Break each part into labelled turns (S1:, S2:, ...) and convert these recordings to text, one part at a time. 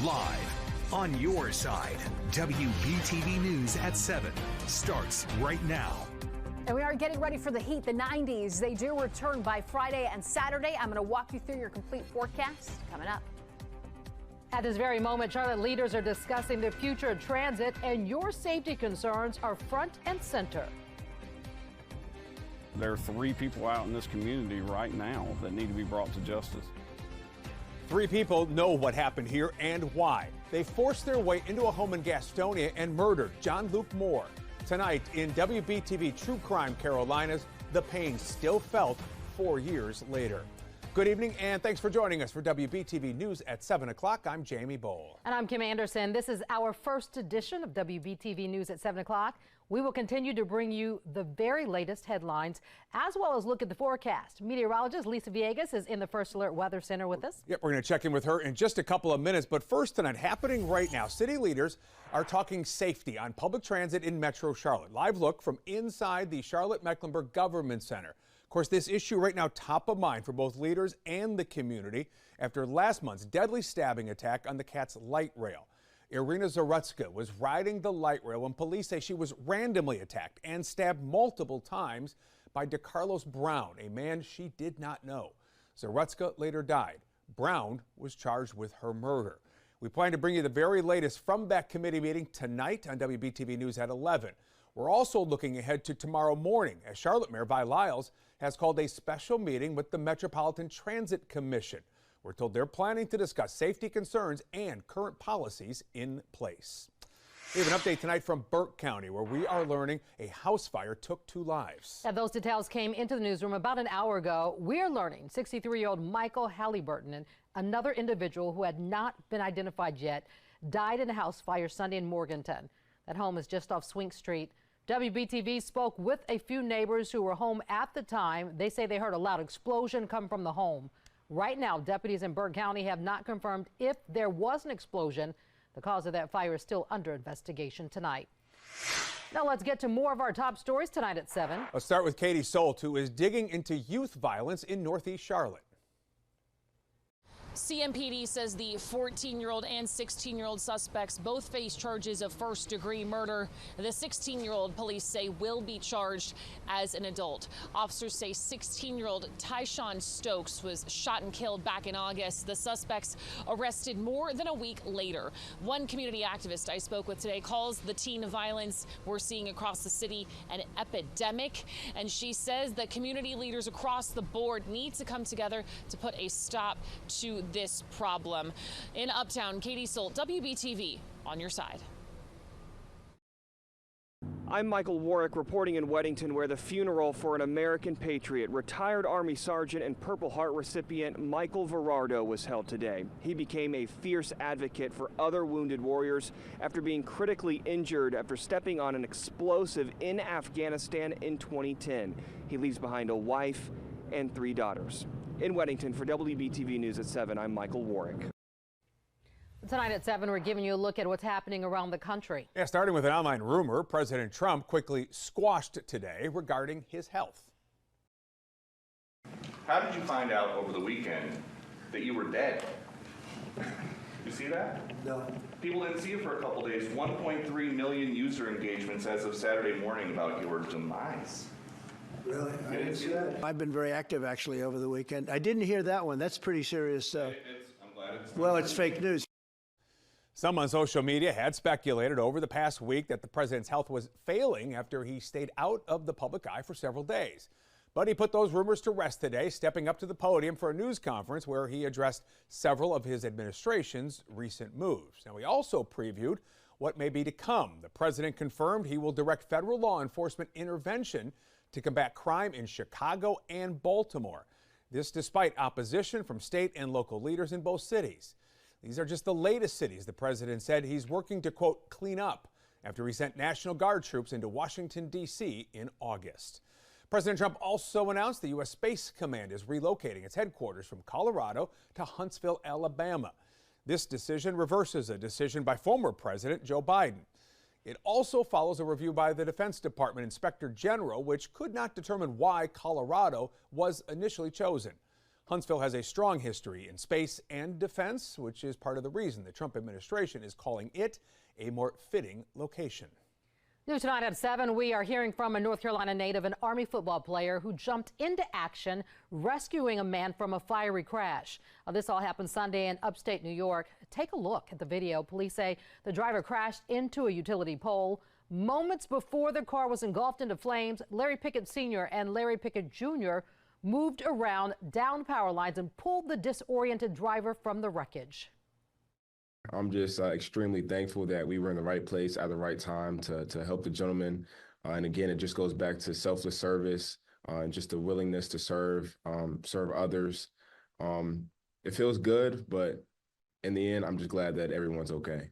S1: live on your side. WBTV News at 7 starts right now.
S2: And we are getting ready for the heat, the 90s. They do return by Friday and Saturday. I'm going to walk you through your complete forecast coming up.
S3: At this very moment, Charlotte leaders are discussing the future of transit, and your safety concerns are front and center.
S4: There are 3 people out in this community right now that need to be brought to justice.
S5: 3 people know what happened here and why. They forced their way into a home in Gastonia and murdered John Luke Moore. Tonight in WBTV True Crime Carolinas, the pain still felt 4 years later. Good evening and thanks for joining us for WBTV News at 7 o'clock. I'm Jamie Boll.
S3: And I'm Kim Anderson. This is our first edition of WBTV News at 7 o'clock. We will continue to bring you the very latest headlines, as well as look at the forecast. Meteorologist Lisa Villegas is in the First Alert Weather Center with us.
S5: Yep, we're going to check in with her in just a couple of minutes. But first tonight, happening right now, city leaders are talking safety on public transit in Metro Charlotte. Live look from inside the Charlotte-Mecklenburg Government Center. Of course, this issue right now top of mind for both leaders and the community after last month's deadly stabbing attack on the Cats light rail. Irina Zarutska was riding the light rail when police say she was randomly attacked and stabbed multiple times by DeCarlos Brown, a man she did not know. Zarutska later died. Brown was charged with her murder. We plan to bring you the very latest from that committee meeting tonight on WBTV News at 11. We're also looking ahead to tomorrow morning as Charlotte Mayor Vi Lyles has called a special meeting with the Metropolitan Transit Commission. We're told they're planning to discuss safety concerns and current policies in place. We have an update tonight from Burke County, where we are learning a house fire took 2 lives.
S3: And those details came into the newsroom about an hour ago. We're learning 63-year-old Michael Halliburton and another individual who had not been identified yet died in a house fire Sunday in Morganton. That home is just off Swink Street. WBTV spoke with a few neighbors who were home at the time. They say they heard a loud explosion come from the home. Right now, deputies in Burke County have not confirmed if there was an explosion. The cause of that fire is still under investigation tonight. Now let's get to more of our top stories tonight at 7.
S5: Let's start with Katie Solt, who is digging into youth violence in Northeast Charlotte.
S6: CMPD says the 14-year-old and 16-year-old suspects both face charges of first-degree murder. The 16-year-old, police say, will be charged as an adult. Officers say 16-year-old Tyshawn Stokes was shot and killed back in August. The suspects arrested more than a week later. One community activist I spoke with today calls the teen violence we're seeing across the city an epidemic, and she says that community leaders across the board need to come together to put a stop to this problem. In Uptown, Katie Solt, WBTV, on your side.
S7: I'm Michael Warwick reporting in Weddington, where the funeral for an American patriot, retired Army Sergeant and Purple Heart recipient Michael Verardo was held today. He became a fierce advocate for other wounded warriors after being critically injured after stepping on an explosive in Afghanistan in 2010. He leaves behind a wife and 3 daughters. In Weddington, for WBTV News at 7, I'm Michael Warwick.
S3: Tonight at 7, we're giving you a look at what's happening around the country.
S5: Yeah, starting with an online rumor President Trump quickly squashed today regarding his health.
S8: How did you find out over the weekend that you were dead? You see that?
S9: No.
S8: People didn't see it for a couple days. 1.3 million user engagements as of Saturday morning about your demise.
S9: Really? I didn't see that. I've been very active, actually, over the weekend. I didn't hear that one. That's pretty serious.
S8: I'm glad it's
S9: well, it's fake news.
S5: Some on social media had speculated over the past week that the president's health was failing after he stayed out of the public eye for several days. But he put those rumors to rest today, stepping up to the podium for a news conference where he addressed several of his administration's recent moves. Now, he also previewed what may be to come. The president confirmed he will direct federal law enforcement intervention to combat crime in Chicago and Baltimore. This despite opposition from state and local leaders in both cities. These are just the latest cities the president said he's working to, quote, clean up after he sent National Guard troops into Washington, D.C. in August. President Trump also announced the U.S. Space Command is relocating its headquarters from Colorado to Huntsville, Alabama. This decision reverses a decision by former President Joe Biden. It also follows a review by the Defense Department Inspector General, which could not determine why Colorado was initially chosen. Huntsville has a strong history in space and defense, which is part of the reason the Trump administration is calling it a more fitting location.
S3: News tonight at 7, we are hearing from a North Carolina native, an Army football player who jumped into action rescuing a man from a fiery crash. This all happened Sunday in upstate New York. Take a look at the video. Police say the driver crashed into a utility pole. Moments before the car was engulfed into flames, Larry Pickett Sr. and Larry Pickett Jr. moved around down power lines and pulled the disoriented driver from the wreckage.
S10: I'm just extremely thankful that we were in the right place at the right time to help the gentleman. And again, it just goes back to selfless service and just the willingness to serve others. It feels good, but in the end, I'm just glad that everyone's okay.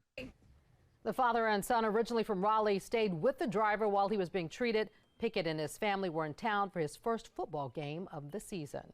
S3: The father and son, originally from Raleigh, stayed with the driver while he was being treated. Pickett and his family were in town for his first football game of the season.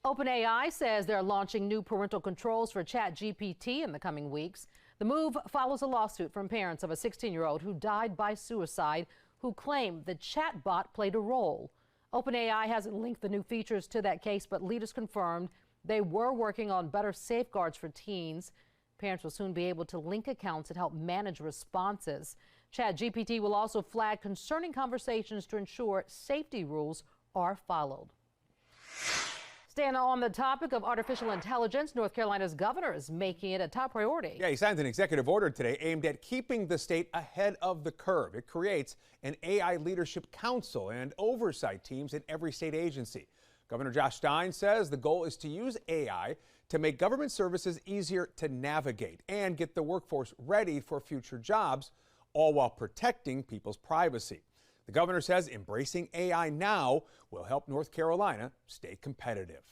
S3: OpenAI says they're launching new parental controls for ChatGPT in the coming weeks. The move follows a lawsuit from parents of a 16-year-old who died by suicide, who claimed the chatbot played a role. OpenAI hasn't linked the new features to that case, but leaders confirmed they were working on better safeguards for teens. Parents will soon be able to link accounts and help manage responses. ChatGPT will also flag concerning conversations to ensure safety rules are followed. Staying on the topic of artificial intelligence, North Carolina's governor is making it a top priority.
S5: Yeah, he signed an executive order today aimed at keeping the state ahead of the curve. It creates an AI leadership council and oversight teams in every state agency. Governor Josh Stein says the goal is to use AI to make government services easier to navigate and get the workforce ready for future jobs, all while protecting people's privacy. The governor says embracing AI now will help North Carolina stay competitive.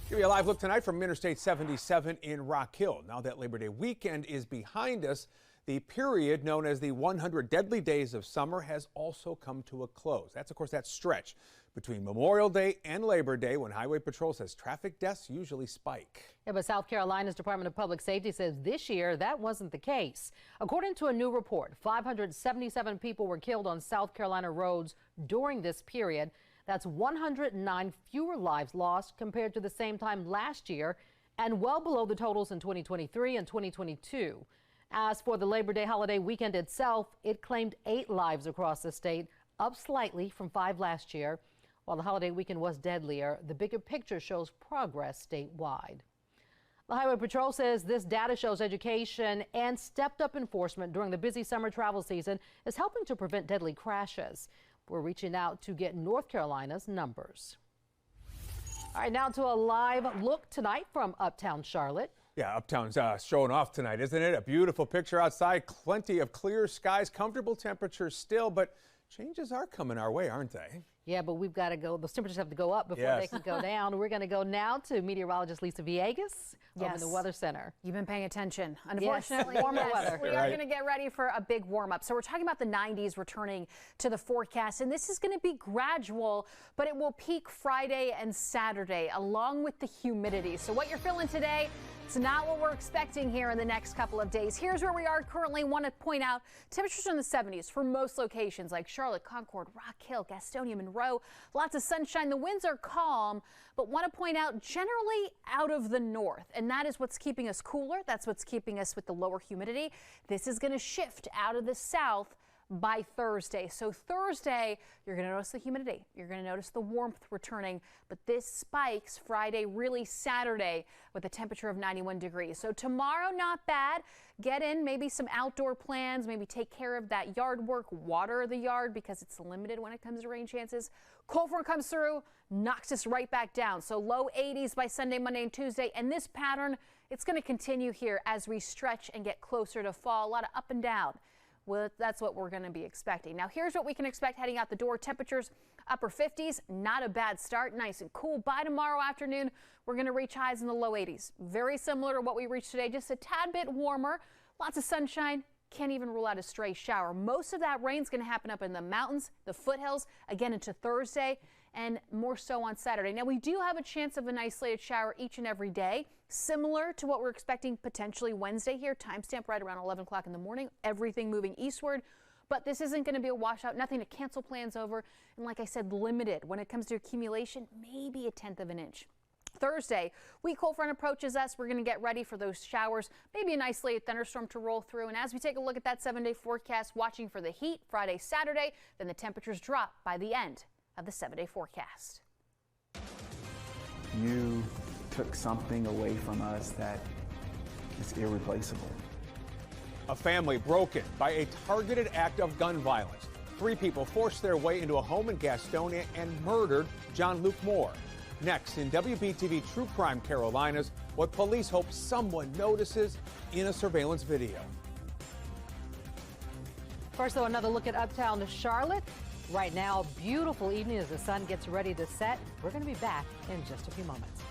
S5: Give you a live look tonight from Interstate 77 in Rock Hill. Now that Labor Day weekend is behind us, the period known as the 100 deadly days of summer has also come to a close. That's, of course, that stretch between Memorial Day and Labor Day when Highway Patrol says traffic deaths usually spike.
S3: Yeah, but South Carolina's Department of Public Safety says this year that wasn't the case. According to a new report, 577 people were killed on South Carolina roads during this period. That's 109 fewer lives lost compared to the same time last year and well below the totals in 2023 and 2022. As for the Labor Day holiday weekend itself, it claimed 8 lives across the state, up slightly from 5 last year. While the holiday weekend was deadlier, the bigger picture shows progress statewide. The Highway Patrol says this data shows education and stepped up enforcement during the busy summer travel season is helping to prevent deadly crashes. We're reaching out to get North Carolina's numbers. All right, now to a live look tonight from Uptown Charlotte.
S5: Yeah, Uptown's showing off tonight, isn't it? A beautiful picture outside, plenty of clear skies, comfortable temperatures still, but changes are coming our way, aren't they?
S3: Yeah, but we've got to go. Those temperatures have to go up before they can go down. We're going to go now to meteorologist Lisa Villegas over in the Weather Center.
S2: You've been paying attention. Unfortunately,
S3: warmer weather.
S2: We are going to get ready for a big warm up. So we're talking about the 90s returning to the forecast, and this is going to be gradual, but it will peak Friday and Saturday along with the humidity. So what you're feeling today, it's not what we're expecting here in the next couple of days. Here's where we are currently. Want to point out temperatures in the 70s for most locations like Charlotte, Concord, Rock Hill, Gastonia, Monroe. Lots of sunshine. The winds are calm, but want to point out generally out of the north. And that is what's keeping us cooler. That's what's keeping us with the lower humidity. This is going to shift out of the south by Thursday. So Thursday, you're going to notice the humidity. You're going to notice the warmth returning, but this spikes Friday, really Saturday, with a temperature of 91 degrees. So tomorrow, not bad. Get in maybe some outdoor plans, maybe take care of that yard work, water the yard because it's limited when it comes to rain chances. Cold front comes through, knocks us right back down. So low 80s by Sunday, Monday, and Tuesday. And this pattern, it's going to continue here as we stretch and get closer to fall. A lot of up and down. Well, that's what we're going to be expecting. Now, here's what we can expect heading out the door. Temperatures upper 50s, not a bad start, nice and cool. By tomorrow afternoon, we're going to reach highs in the low 80s. Very similar to what we reached today, just a tad bit warmer. Lots of sunshine. Can't even rule out a stray shower. Most of that rain is going to happen up in the mountains, the foothills, again into Thursday, and more so on Saturday. Now, we do have a chance of an isolated shower each and every day, similar to what we're expecting potentially Wednesday here. Timestamp right around 11 o'clock in the morning. Everything moving eastward. But this isn't going to be a washout, nothing to cancel plans over. And like I said, limited when it comes to accumulation, maybe 1/10 of an inch. Thursday, weak cold front approaches us. We're going to get ready for those showers, maybe an isolated thunderstorm to roll through. And as we take a look at that 7-day forecast, watching for the heat Friday, Saturday, then the temperatures drop by the end of the 7-day forecast.
S11: You took something away from us that is irreplaceable.
S5: A family broken by a targeted act of gun violence. 3 people forced their way into a home in Gastonia and murdered John Luke Moore. Next, in WBTV True Crime Carolinas, what police hope someone notices in a surveillance video.
S3: First, though, another look at uptown Charlotte. Right now, beautiful evening as the sun gets ready to set. We're going to be back in just a few moments.